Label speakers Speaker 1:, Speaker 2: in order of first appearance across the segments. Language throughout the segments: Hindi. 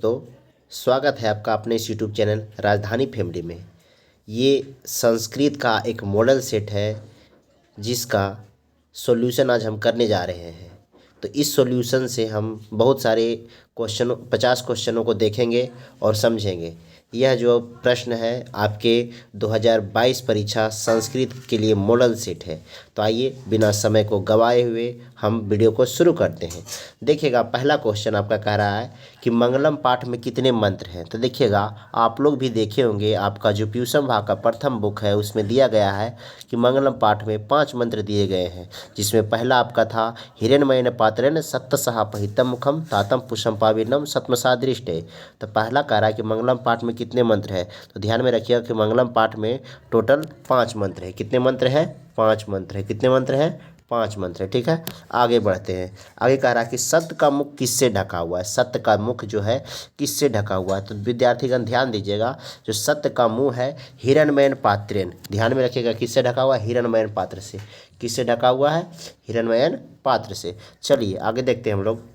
Speaker 1: दोस्तों, स्वागत है आपका अपने इस यूट्यूब चैनल राजधानी फैमिली में। ये संस्कृत का एक मॉडल सेट है जिसका सॉल्यूशन आज हम करने जा रहे हैं। तो इस सॉल्यूशन से हम बहुत सारे 50 क्वेश्चनों को देखेंगे और समझेंगे। यह जो प्रश्न है आपके 2022 परीक्षा संस्कृत के लिए मॉडल सेट है। तो आइए बिना समय को गवाए हुए हम वीडियो को शुरू करते हैं। देखिएगा, पहला क्वेश्चन आपका कह रहा है कि मंगलम पाठ में कितने मंत्र हैं। तो देखिएगा, आप लोग भी देखे होंगे, आपका जो पीयूषम भाग का प्रथम बुक है उसमें दिया गया है कि मंगलम पाठ में 5 मंत्र दिए गए हैं, जिसमें पहला आपका था हिरण्मयेन पात्रेण सत्तसहापहितम मुखम तातम पुष्पम पाविनम सत्मसादृष्टे। तो पहला कह रहा है कि मंगलम पाठ में कितने मंत्र है। तो ध्यान में रखिएगा कि मंगलम पाठ में टोटल 5 मंत्र है। कितने मंत्र है? 5 मंत्र है। कितने मंत्र है? 5 मंत्र है। ठीक है, आगे बढ़ते हैं। आगे कह रहा है कि सत्य का मुख किससे ढका हुआ है। सत्य का मुख जो है किससे ढका हुआ है। तो विद्यार्थीगण ध्यान दीजिएगा, जो सत्य का मुंह है हिरण्मयेन पात्रेण, ध्यान में रखिएगा किससे ढका हुआ है? हिरण्मयेन पात्र से। किससे ढका हुआ है? हिरण्मयेन पात्र से। चलिए आगे देखते हैं हम लोग।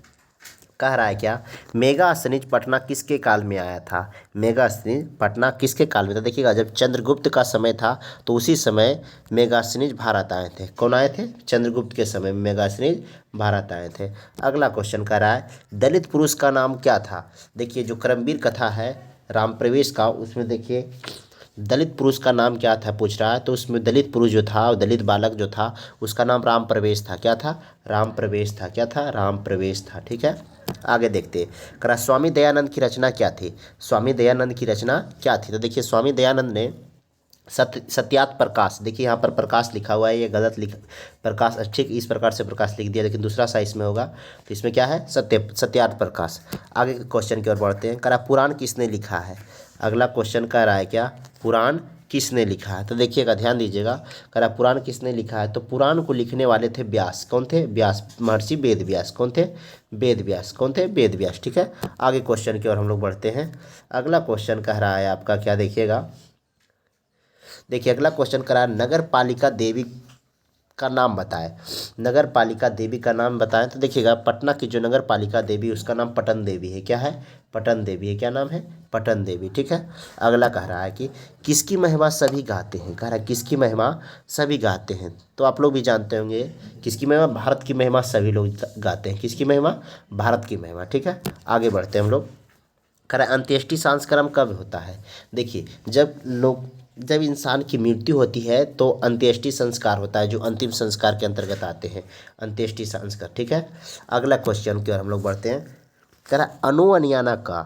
Speaker 1: कह रहा है क्या, मेगास्थनीज पटना किसके काल में आया था। मेगास्थनीज पटना किसके काल में था। देखिएगा, जब चंद्रगुप्त का समय था तो उसी समय मेगास्थनीज भारत आए थे। कौन आए थे? चंद्रगुप्त के समय में मेगास्थनीज भारत आए थे। अगला क्वेश्चन कह रहा है दलित पुरुष का नाम क्या था। देखिए, जो क्रमवीर कथा है राम प्रवेश का, उसमें देखिए दलित पुरुष का नाम क्या था पूछ रहा है। तो उसमें दलित पुरुष जो था, दलित बालक जो था, उसका नाम राम प्रवेश था। क्या था? राम प्रवेश था। क्या था? राम प्रवेश था। ठीक है, आगे देखते हैं। करा स्वामी दयानंद की रचना क्या थी। स्वामी दयानंद की रचना क्या थी। तो देखिए, स्वामी दयानंद ने सत्यात प्रकाश, देखिए यहाँ पर प्रकाश लिखा हुआ है, ये गलत लिखा, प्रकाश ठीक इस प्रकार से प्रकाश लिख दिया, लेकिन दूसरा सा इसमें होगा। तो इसमें क्या है? सत्यात प्रकाश। आगे के क्वेश्चन की ओर बढ़ते हैं। करा पुराण किसने लिखा है। अगला क्वेश्चन कह रहा है क्या, पुराण किसने लिखा है। तो देखिएगा, ध्यान दीजिएगा, कह रहा पुराण किसने लिखा है। तो पुराण को लिखने वाले थे व्यास। कौन थे? व्यास, महर्षि वेद व्यास। कौन थे? वेद व्यास। कौन थे? वेद व्यास। ठीक है, आगे क्वेश्चन की ओर हम लोग बढ़ते हैं। अगला क्वेश्चन कह रहा है आपका क्या, देखिएगा, देखिए अगला क्वेश्चन करा नगर पालिका देवी का नाम बताएं। नगर पालिका देवी का नाम बताएं। तो देखिएगा, पटना की जो नगर पालिका देवी उसका नाम पटन देवी है। क्या है? पटन देवी है। क्या नाम है? पटन देवी। ठीक है, अगला कह रहा है कि किसकी महिमा सभी गाते हैं। कह रहा है किसकी महिमा सभी गाते हैं। तो आप लोग भी जानते होंगे किसकी महिमा, भारत की महिमा सभी लोग गाते हैं। किसकी महिमा? भारत की महिमा। ठीक है, आगे बढ़ते हैं हम लोग। कह रहा है अंत्येष्टि संस्कार कब होता है। देखिए, जब इंसान की मृत्यु होती है तो अंत्येष्टि संस्कार होता है, जो अंतिम संस्कार के अंतर्गत आते हैं, अंत्येष्टि संस्कार। ठीक है, अगला क्वेश्चन की ओर हम लोग बढ़ते हैं। कह रहा अनु अनियाना का,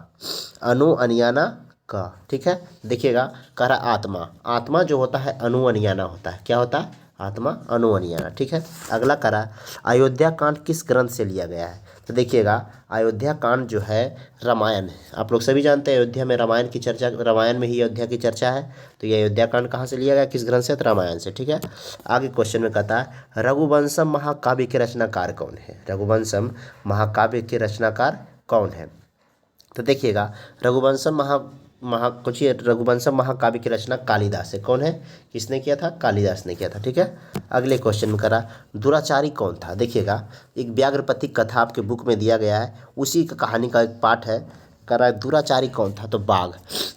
Speaker 1: अनु अनियाना का। ठीक है, देखिएगा, कह रहा आत्मा, आत्मा जो होता है अनु अनियाना होता है। क्या होता है? आत्मा अनु अनियाना। ठीक है, अगला कह रहा अयोध्या कांड किस ग्रंथ से लिया गया है। तो देखिएगा, अयोध्या कांड जो है रामायण है। आप लोग सभी जानते हैं अयोध्या में रामायण की चर्चा, रामायण में ही अयोध्या की चर्चा है। तो ये अयोध्या कांड कहाँ से लिया गया, किस ग्रंथ से? तो रामायण से। ठीक है, आगे क्वेश्चन में कहता है रघुवंशम महाकाव्य के रचनाकार कौन है। रघुवंशम महाकाव्य के रचनाकार कौन है। तो देखिएगा, रघुवंशम रघुवंशम महाकाव्य की रचना कालिदास है। कौन है? किसने किया था? कालिदास ने किया था। ठीक है, अगले क्वेश्चन में करा दुराचारी कौन था। देखिएगा, एक व्याघ्रपति कथा आपके बुक में दिया गया है, उसी का कहानी का एक पार्ट है। करा दुराचारी कौन था। तो बाघ,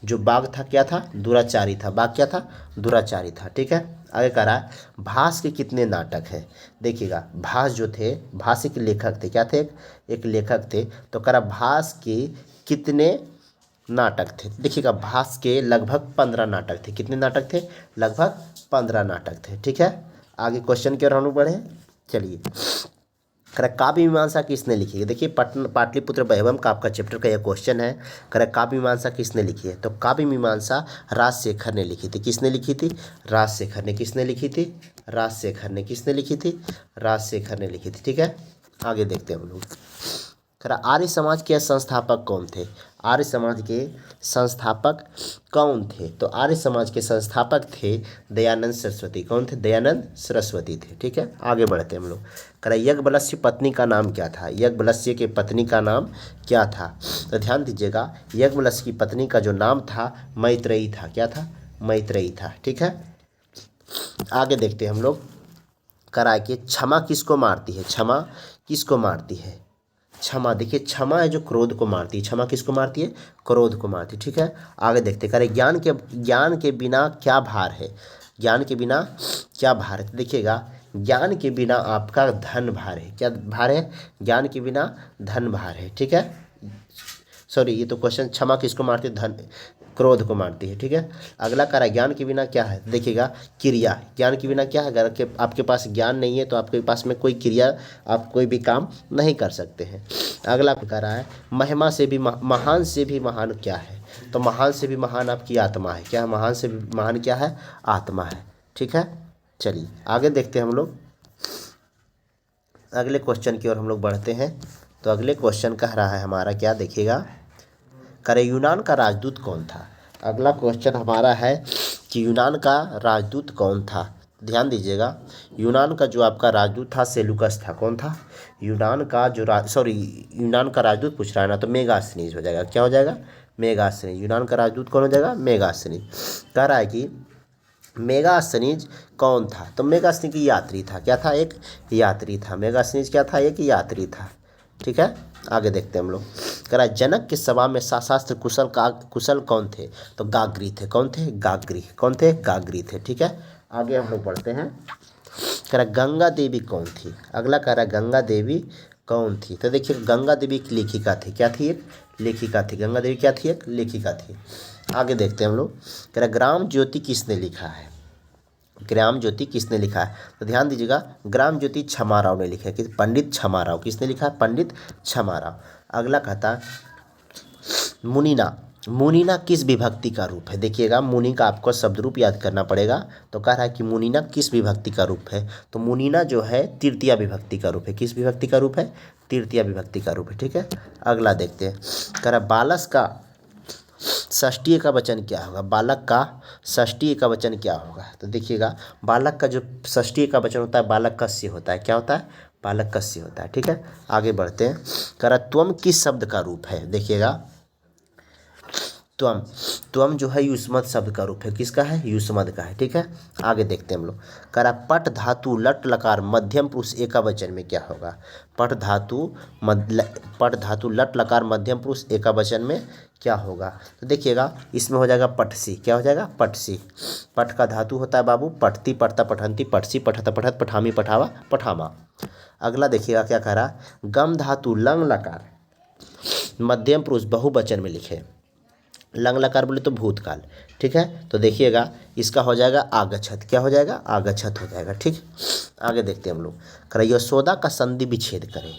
Speaker 1: जो बाघ था क्या था? दुराचारी था। बाघ क्या था? दुराचारी था। ठीक है, आगे कह रहा है भास के कितने नाटक हैं। देखिएगा, भास जो थे, भास एक लेखक थे। क्या थे? एक लेखक थे। तो कह रहा भास के कितने नाटक थे। देखिएगा, भास के लगभग 15 नाटक थे। कितने नाटक थे? लगभग 15 नाटक थे। ठीक है, आगे क्वेश्चन की ओर हम लोग बढ़े। चलिए, कह काव्य मीमांसा किसने लिखी है। देखिए, पाटलिपुत्र वैभव का आपका चैप्टर का यह क्वेश्चन है। कह काव्य मीमांसा किसने लिखी है। तो काव्य मीमांसा राजशेखर ने लिखी थी। किसने लिखी थी? राजशेखर ने। किसने लिखी थी? राजशेखर ने। किसने लिखी थी? राजशेखर ने लिखी थी। ठीक है, आगे देखते हैं हम लोग। कह आर्य समाज के संस्थापक कौन थे। आर्य समाज के संस्थापक कौन थे। तो आर्य समाज के संस्थापक थे दयानंद सरस्वती। कौन थे? दयानंद सरस्वती थे। ठीक है, आगे बढ़ते हैं हम लोग। कह रहा यज्ञवल्स्य पत्नी का नाम क्या था। यज्ञवल्स्य के पत्नी का नाम क्या था। तो ध्यान दीजिएगा, यज्ञवल्स्य की पत्नी का जो नाम था मैत्रेयी था। क्या था? मैत्रेयी था। ठीक है, आगे देखते हैं हम लोग। कह रहा है कि क्षमा किसको मारती है। क्षमा किसको मारती है। क्षमा, देखिए क्षमा है जो क्रोध को मारती है, क्षमा किसको मारती है? क्रोध को मारती है। ठीक है, आगे देखते करें ज्ञान के बिना क्या भार है? ज्ञान के बिना क्या भार है? तो देखिएगा ज्ञान के बिना आपका धन भार है। क्या भार है? ज्ञान के बिना धन भार है। ठीक है, सॉरी ये तो क्वेश्चन, क्षमा किसको मारती है? धन, क्रोध को मारती है। ठीक है, अगला करा ज्ञान के बिना क्या है? देखिएगा क्रिया, ज्ञान के बिना क्या है? अगर आपके पास ज्ञान नहीं है तो आपके पास में कोई क्रिया, आप कोई भी काम नहीं कर सकते हैं। अगला करा है महिमा से भी महान से भी महान क्या है? तो महान से भी महान आपकी आत्मा है। क्या है? महान से भी महान क्या है? आत्मा है। ठीक है, चलिए आगे देखते हैं हम लोग अगले क्वेश्चन की ओर हम लोग बढ़ते हैं। तो अगले क्वेश्चन कह रहा है हमारा क्या, देखिएगा करे यूनान का राजदूत कौन था? अगला क्वेश्चन हमारा है कि यूनान का राजदूत कौन था? ध्यान दीजिएगा, यूनान का जो आपका राजदूत था सेलुकस था। कौन था? यूनान का जो यूनान का राजदूत पूछ रहा है ना, तो मेगास्थनीज हो जाएगा। क्या हो जाएगा? मेगास्थनीज। यूनान का राजदूत कौन हो जाएगा? मेगास्थनीज। कह रहा है कि मेगास्थनीज कौन था? तो मेगास्थनीज की यात्री था। क्या था? एक यात्री था। मेगास्थनीज क्या था? एक यात्री था। ठीक है, आगे देखते हैं हम लोग। कह रहा है जनक की सभा में शास्त्र कुशल कौन थे? तो गाग्री थे। कौन थे? गाग्री। कौन थे? गाग्री थे। ठीक है, आगे हम लोग बढ़ते हैं। कह रहा है गंगा देवी कौन थी? अगला कह रहा है गंगा देवी कौन थी? तो देखिए गंगा देवी एक लेखिका थी। क्या थी? एक लेखिका थी। गंगा देवी क्या थी? एक लेखिका थी। आगे देखते हैं हम लोग। कह रहा है ग्राम ज्योति किसने लिखा है? ग्राम ज्योति किसने लिखा है? तो ध्यान दीजिएगा, ग्राम ज्योति छमाराव ने लिखा है। कि पंडित छमाराव। किसने लिखा है? पंडित छमाराव। अगला कहता है मुनीना। मुनीना किस विभक्ति का रूप है? देखिएगा मुनि का आपको शब्द रूप याद करना पड़ेगा। तो कह रहा है कि मुनीना किस विभक्ति का रूप है? तो मुनीना जो है तृतीया विभक्ति का रूप है। किस विभक्ति का रूप है? तृतीया विभक्ति का रूप है। ठीक है, अगला देखते हैं। कह रहा है बालस का षष्ठी एकवचन क्या होगा? बालक का षष्ठी एकवचन क्या होगा? तो देखिएगा बालक का जो षष्ठी एकवचन होता है बालक कस्य होता है। क्या होता है? बालक कस्य होता है। ठीक है, आगे बढ़ते हैं। कह रहा त्वम किस शब्द का रूप है? देखिएगा त्वम, त्वम जो है युष्मद शब्द का रूप है। किसका है? युष्मद का है। ठीक है, आगे देखते हैं हम लोग। कह रहा पट धातु लट लकार मध्यम पुरुष एकवचन में क्या होगा? पट धातु लट लकार मध्यम पुरुष एकवचन में क्या होगा? तो देखिएगा इसमें हो जाएगा पटसी। क्या हो जाएगा? पटसी। पट का धातु होता है बाबू पठती, पठता, पठंती, पटसी, पठता, पठत, पठामी, पठावा, पठामा। अगला देखिएगा क्या कह रहा, गम धातु लंग लकार मध्यम पुरुष बहुवचन में लिखे। लंग लकार बोले तो भूतकाल। ठीक है, तो देखिएगा इसका हो जाएगा आगच्छत। क्या हो जाएगा? आगच्छत हो जाएगा। ठीक, आगे देखते हैं हम लोग। करें यशोदा का संधि विच्छेद करें।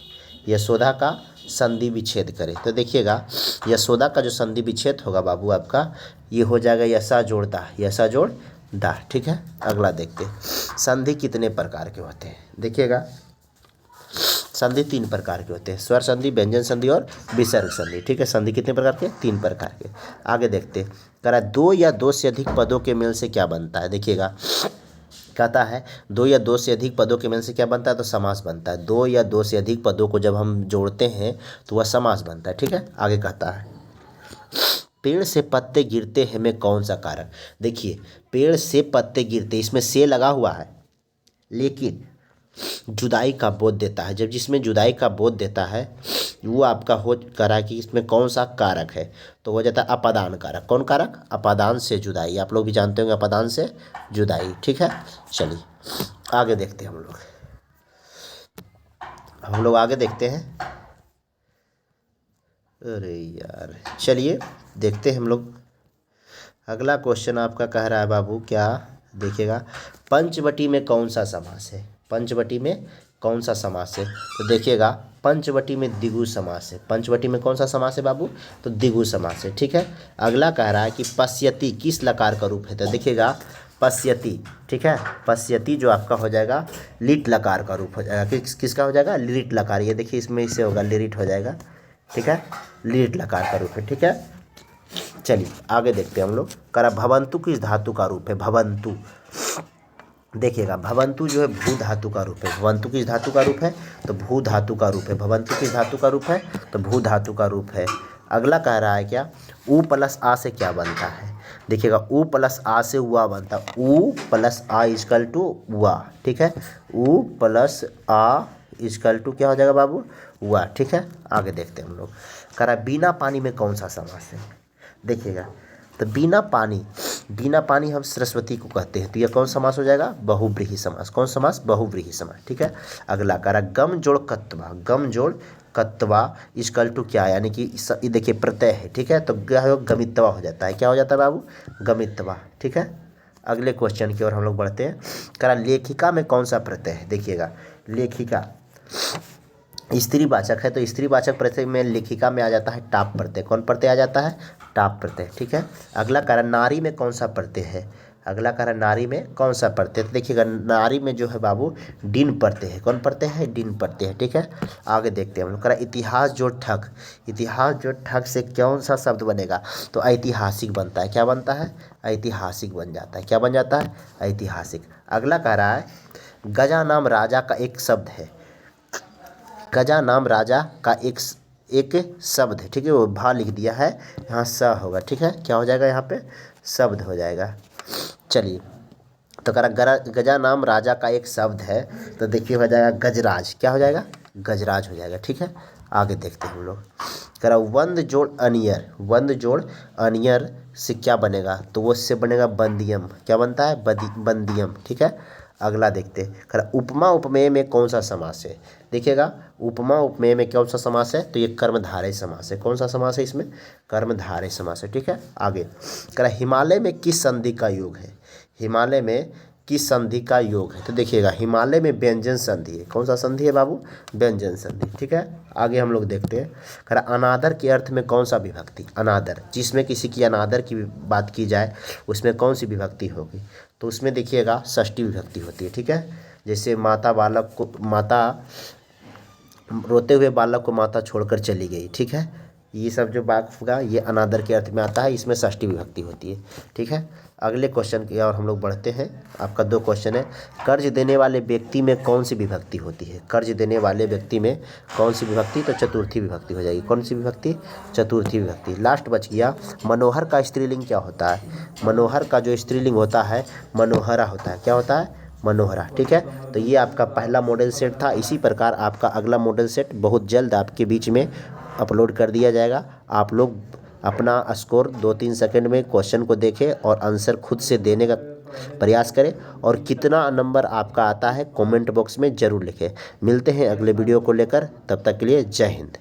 Speaker 1: यशोदा का संधि विच्छेद करें। तो देखिएगा यशोदा का जो संधि विच्छेद होगा बाबू आपका ये हो जाएगा यसा जोड़ दा। यसा जोड़ दा। ठीक है, अगला देखते हैं। संधि कितने प्रकार के होते हैं? देखिएगा संधि 3 प्रकार के होते हैं, स्वर संधि, व्यंजन संधि और विसर्ग संधि। ठीक है, संधि कितने प्रकार के? 3 प्रकार के। आगे देखते हैं। कह रहा है 2 या 2 से अधिक पदों के मेल से क्या बनता है? देखिएगा कहता है 2 या 2 से अधिक पदों के मेल से क्या बनता है? तो समास बनता है। 2 या 2 से अधिक पदों को जब हम जोड़ते हैं तो वह समास बनता है। ठीक है, आगे कहता है पेड़ से पत्ते गिरते हैं में कौन सा कारक? देखिए पेड़ से पत्ते गिरते, इसमें से लगा हुआ है लेकिन जुदाई का बोध देता है। जब जिसमें जुदाई का बोध देता है वो आपका हो करा कि इसमें कौन सा कारक है? तो हो जाता है अपादान कारक। कौन कारक? अपादान से जुदाई। आप लोग भी जानते होंगे अपादान से जुदाई। ठीक है, चलिए आगे देखते हैं हम लोग आगे देखते हैं। अरे यार चलिए देखते हैं हम लोग। अगला क्वेश्चन आपका कह रहा है बाबू क्या? देखिएगा पंचवटी में कौन सा समास है? पंचवटी में कौन सा समास है? तो देखिएगा पंचवटी में द्विगु समास है। पंचवटी में कौन सा समास है बाबू? तो द्विगु समास है। ठीक है, अगला कह रहा है कि पश्यति किस लकार का रूप है? तो देखिएगा पश्यति, ठीक है, पश्यति जो आपका हो जाएगा लिट लकार का रूप हो जाएगा। किसका हो जाएगा? लिट लकार। ये देखिए इसमें इससे होगा लिरिट हो जाएगा। ठीक है, लिट लकार का रूप है। ठीक है, चलिए आगे देखते हैं हम लोग। करा भवंतु किस धातु का रूप है? भवंतु, देखिएगा भवंतु जो है भू धातु का रूप है। भवंतु किस धातु का रूप है? तो भू धातु का रूप है। भवंतु किस धातु का रूप है? तो भू धातु का रूप है। अगला कह रहा है क्या? उ प्लस आ से क्या बनता है? देखिएगा उ प्लस आ से उआ बनता है। उ प्लस आ इजकल टू उआ। ठीक है, उ प्लस आ इजकल टू क्या हो जाएगा बाबू? हुआ। ठीक है, आगे देखते हैं हम लोग। कह रहा है बिना पानी में कौन सा समास है। देखिएगा, तो बिना पानी हम सरस्वती को कहते हैं, तो ये कौन समास हो जाएगा, बहुव्रीहि समास। कौन समास, बहुव्रीहि समास। ठीक है, अगला कह रहा गम जोड़ कत्वा, गम जोड़ कत्वा इक्वल टू क्या है, यानी कि ये देखिए प्रत्यय है। ठीक है, तो गमित्वा हो जाता है। क्या हो जाता है बाबू, गमित्वा। ठीक है, अगले क्वेश्चन की ओर हम लोग बढ़ते हैं। कह रहा लेखिका में कौन सा प्रत्यय है। देखिएगा, लेखिका स्त्रीवाचक है, तो स्त्रीवाचक प्रत्यय में लेखिका में आ जाता है टाप प्रत्यय। कौन प्रत्यय आ जाता है, टाप प्रत्यय। ठीक है, अगला कारण नारी में कौन सा प्रत्यय है, अगला कारण नारी में कौन सा प्रत्यय, तो देखिएगा नारी में जो है बाबू डिन प्रत्यय है। कौन प्रत्यय है, डिन प्रत्यय है। ठीक है, आगे देखते हैं हम लोग। कह रहा इतिहास जो ठग, इतिहास जो ठग से कौन सा शब्द बनेगा, तो ऐतिहासिक बनता है। क्या बनता है, ऐतिहासिक बन जाता है। क्या बन जाता है, ऐतिहासिक। अगला कह रहा है गजा नाम राजा का एक शब्द है, गजा नाम राजा का एक शब्द है। ठीक है, वो भा लिख दिया है, यहाँ स होगा। ठीक है, क्या हो जाएगा, यहाँ पे शब्द हो जाएगा। चलिए, तो कह रहा गजा नाम राजा का एक शब्द है, तो देखिए हो जाएगा गजराज। क्या हो जाएगा, गजराज हो जाएगा। ठीक है, आगे देखते हैं हम लोग। कह रहा वंद जोड़ अनियर, वंद जोड़ अनियर से क्या बनेगा, तो वो इससे बनेगा बंदियम। क्या बनता है, बंदियम। ठीक है, अगला देखते हैं। कह रहा उपमा उपमेय में कौन सा समास है। देखिएगा, उपमा उपमेय में कौन सा समास है, तो ये कर्मधारय समास है। कौन सा समास है इसमें, कर्मधारय समास है। ठीक है, आगे कह रहा हिमालय में किस संधि का योग है, हिमालय में किस संधि का योग है, तो देखिएगा हिमालय में व्यंजन संधि है। कौन सा संधि है बाबू, व्यंजन संधि। ठीक है, आगे हम लोग देखते हैं। कह रहा अनादर के अर्थ में कौन सा विभक्ति, अनादर जिसमें किसी की अनादर की बात की जाए उसमें कौन सी विभक्ति होगी, तो उसमें देखिएगा षष्ठी विभक्ति होती है। ठीक है, जैसे माता बालक को, माता रोते हुए बालक को माता छोड़कर चली गई। ठीक है, ये सब जो बात होगा ये अनादर के अर्थ में आता है, इसमें षष्ठी विभक्ति होती है। ठीक है, अगले क्वेश्चन की ओर हम लोग बढ़ते हैं। आपका 2 क्वेश्चन है। कर्ज देने वाले व्यक्ति में कौन सी विभक्ति होती है, कर्ज देने वाले व्यक्ति में कौन सी विभक्ति, तो चतुर्थी विभक्ति हो जाएगी। कौन सी विभक्ति, चतुर्थी विभक्ति। लास्ट बच गया मनोहर का स्त्रीलिंग क्या होता है, मनोहर का जो स्त्रीलिंग होता है मनोहरा होता है। क्या होता है, मनोहरा। ठीक है, तो ये आपका पहला मॉडल सेट था। इसी प्रकार आपका अगला मॉडल सेट बहुत जल्द आपके बीच में अपलोड कर दिया जाएगा। आप लोग अपना स्कोर 2-3 सेकंड में क्वेश्चन को देखें और आंसर खुद से देने का प्रयास करें, और कितना नंबर आपका आता है कमेंट बॉक्स में ज़रूर लिखें। मिलते हैं अगले वीडियो को लेकर, तब तक के लिए जय हिंद।